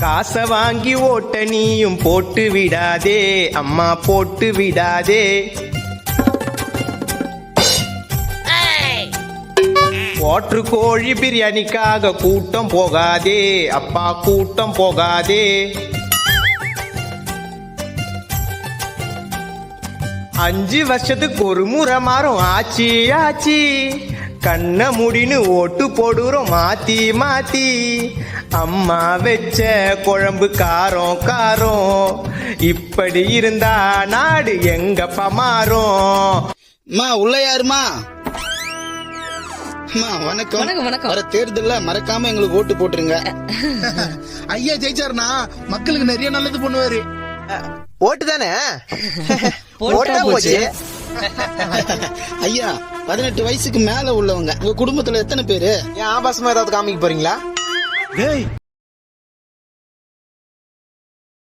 காசை வாங்கி ஓட்ட நீயும் போட்டு விடாதே அம்மா போட்டு விடாதே. போற்று கோழி பிரியாணிக்காக கூட்டம் போகாதே அப்பா கூட்டம் போகாதே. 5 வருஷத்துக்கு ஒரு முறை மாறும் ஆச்சி ஆச்சி. கண்ண முடின்னு ஓட்டு போடுறோம் மாத்தி மாத்தி. அம்மா வச்ச குழம்பு காரம் காரம். இப்படி இருந்தா நாடு எங்கப்பா மாறும். உள்ள யாருமா? வணக்கம். வர தேர்தல்ல மறக்காம எங்களுக்கு ஓட்டு போட்டுருங்க. ஐயா ஜெயிச்சாருனா மக்களுக்கு நிறைய நல்லது பண்ணுவாரு. ஓட்டு தானே ஓட்டா போச்சு. ஐயா 18 வயசுக்கு மேல உள்ளவங்க உங்க குடும்பத்துல எத்தனை பேரு? ஏன் ஆபாசமா ஏதாவது காமிக்க போறீங்களா?